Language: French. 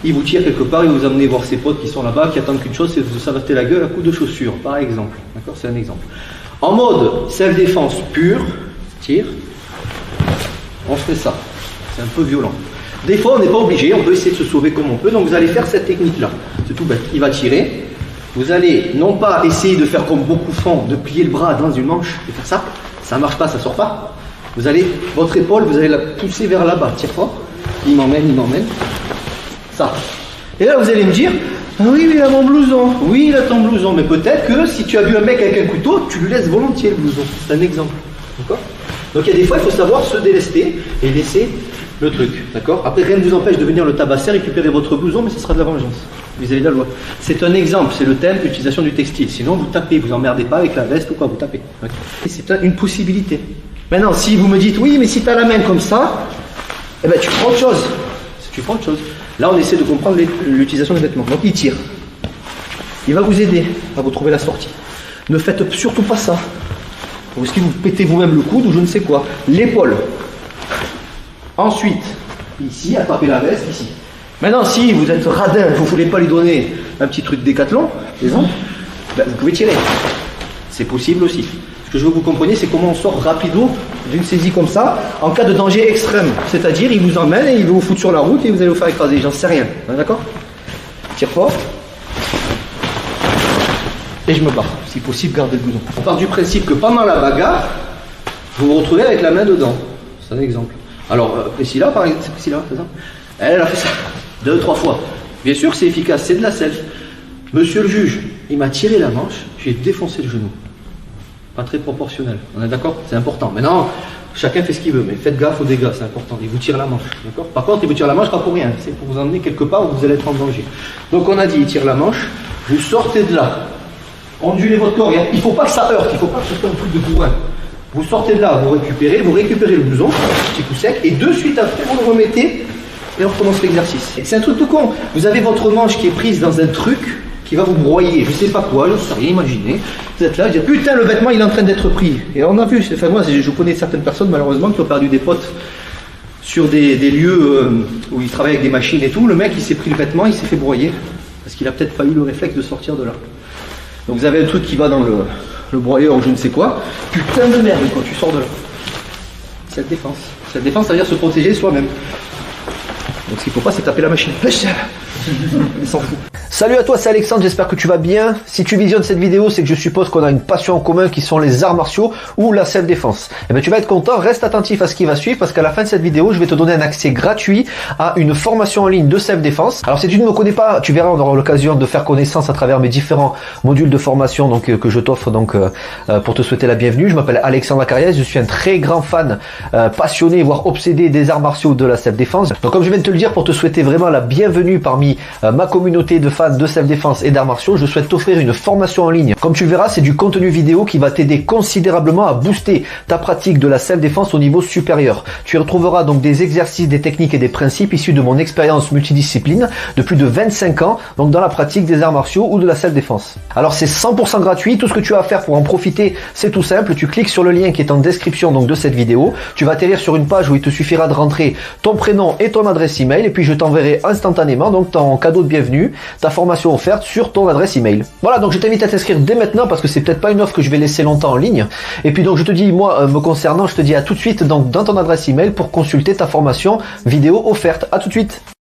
Il vous tire quelque part et vous amenez voir ses potes qui sont là-bas, qui attendent qu'une chose, c'est de vous savater la gueule à coups de chaussures, par exemple. D'accord, c'est un exemple. En mode self-défense pure, tir, on fait ça. C'est un peu violent. Des fois, on n'est pas obligé, on peut essayer de se sauver comme on peut, donc vous allez faire cette technique-là. C'est tout bête. Il va tirer. Vous allez non pas essayer de faire comme beaucoup font, de plier le bras dans une manche et faire ça. Ça ne marche pas, ça ne sort pas. Vous allez, votre épaule, vous allez la pousser vers là-bas. Tire fort. Il m'emmène. Ça. Et là, vous allez me dire, ah oui, mais il a mon blouson. Oui, il a ton blouson. Mais peut-être que si tu as vu un mec avec un couteau, tu lui laisses volontiers le blouson. C'est un exemple. D'accord? Donc il y a des fois, il faut savoir se délester et laisser le truc. D'accord? Après, rien ne vous empêche de venir le tabasser, récupérer votre blouson, mais ce sera de la vengeance vis-à-vis de la loi. C'est un exemple, c'est le thème, l'utilisation du textile. Sinon, vous tapez, vous emmerdez pas avec la veste ou quoi, vous tapez. Okay. C'est une possibilité. Maintenant, si vous me dites, oui, mais si tu as la main comme ça, eh ben, tu prends autre chose. Tu prends autre chose. Là, on essaie de comprendre l'utilisation des vêtements. Donc, il tire. Il va vous aider à vous trouver la sortie. Ne faites surtout pas ça. Est-ce que vous pétez vous-même le coude ou je ne sais quoi. L'épaule. Ensuite, ici, attrapez la veste, ici. Maintenant, si vous êtes radin, vous ne voulez pas lui donner un petit truc Décathlon, par exemple, ben, vous pouvez tirer. C'est possible aussi. Ce que je veux que vous compreniez, c'est comment on sort rapido d'une saisie comme ça, en cas de danger extrême. C'est-à-dire, il vous emmène et il va vous foutre sur la route et vous allez vous faire écraser. J'en sais rien. D'accord? Tire fort. Et je me barre. Si possible, gardez le bouton. On part du principe que pendant la bagarre, vous vous retrouvez avec la main dedans. C'est un exemple. Alors, Priscilla, par exemple, c'est Priscilla, c'est ça? Elle a fait ça 2-3 fois. Bien sûr, c'est efficace, c'est de la self. Monsieur le juge, il m'a tiré la manche, j'ai défoncé le genou. Pas très proportionnel. On est d'accord? C'est important. Maintenant, chacun fait ce qu'il veut, mais faites gaffe aux dégâts, c'est important. Il vous tire la manche. D'accord? Par contre, il vous tire la manche pas pour rien. C'est pour vous emmener quelque part où vous allez être en danger. Donc, on a dit, il tire la manche, vous sortez de là. Ondulez votre corps. Il ne faut pas que ça heurte, il ne faut pas que ce soit un truc de bourrin. Vous sortez de là, vous récupérez le blouson, petit coup sec, et de suite après, vous le remettez et on recommence l'exercice. C'est un truc tout con. Vous avez votre manche qui est prise dans un truc qui va vous broyer, je sais pas quoi, je ne sais rien, imaginez. Vous êtes là, vous dites, putain, le vêtement il est en train d'être pris. Et on a vu, enfin moi je connais certaines personnes malheureusement qui ont perdu des potes sur des lieux où ils travaillent avec des machines et tout. Le mec il s'est pris le vêtement, il s'est fait broyer parce qu'il a peut-être pas eu le réflexe de sortir de là. Donc vous avez un truc qui va dans le broyeur ou je ne sais quoi. Putain de merde quand tu sors de là. C'est la défense. Cette défense, ça veut dire se protéger soi-même. Donc ce qu'il ne faut pas, c'est taper la machine. Il s'en fout. Salut à toi, c'est Alexandre, j'espère que tu vas bien. Si tu visionnes cette vidéo, c'est que je suppose qu'on a une passion en commun qui sont les arts martiaux ou la self-défense. Et bien tu vas être content, reste attentif à ce qui va suivre parce qu'à la fin de cette vidéo, je vais te donner un accès gratuit à une formation en ligne de self-défense. Alors si tu ne me connais pas, tu verras, on aura l'occasion de faire connaissance à travers mes différents modules de formation donc, que je t'offre donc pour te souhaiter la bienvenue. Je m'appelle Alexandre Acariès, je suis un très grand fan, passionné, voire obsédé des arts martiaux de la self-défense. Donc comme je viens de te le dire, pour te souhaiter vraiment la bienvenue parmi ma communauté de fans de self-défense et d'arts martiaux, je souhaite t'offrir une formation en ligne. Comme tu le verras, c'est du contenu vidéo qui va t'aider considérablement à booster ta pratique de la self-défense au niveau supérieur. Tu y retrouveras donc des exercices, des techniques et des principes issus de mon expérience multidiscipline de plus de 25 ans, donc dans la pratique des arts martiaux ou de la self-défense. Alors c'est 100% gratuit, tout ce que tu as à faire pour en profiter, c'est tout simple, tu cliques sur le lien qui est en description donc de cette vidéo, tu vas atterrir sur une page où il te suffira de rentrer ton prénom et ton adresse email et puis je t'enverrai instantanément donc ton cadeau de bienvenue, ta formation offerte sur ton adresse email. Voilà, donc je t'invite à t'inscrire dès maintenant parce que c'est peut-être pas une offre que je vais laisser longtemps en ligne. Et puis donc je te dis, moi me concernant, je te dis à tout de suite donc dans ton adresse email pour consulter ta formation vidéo offerte. À tout de suite.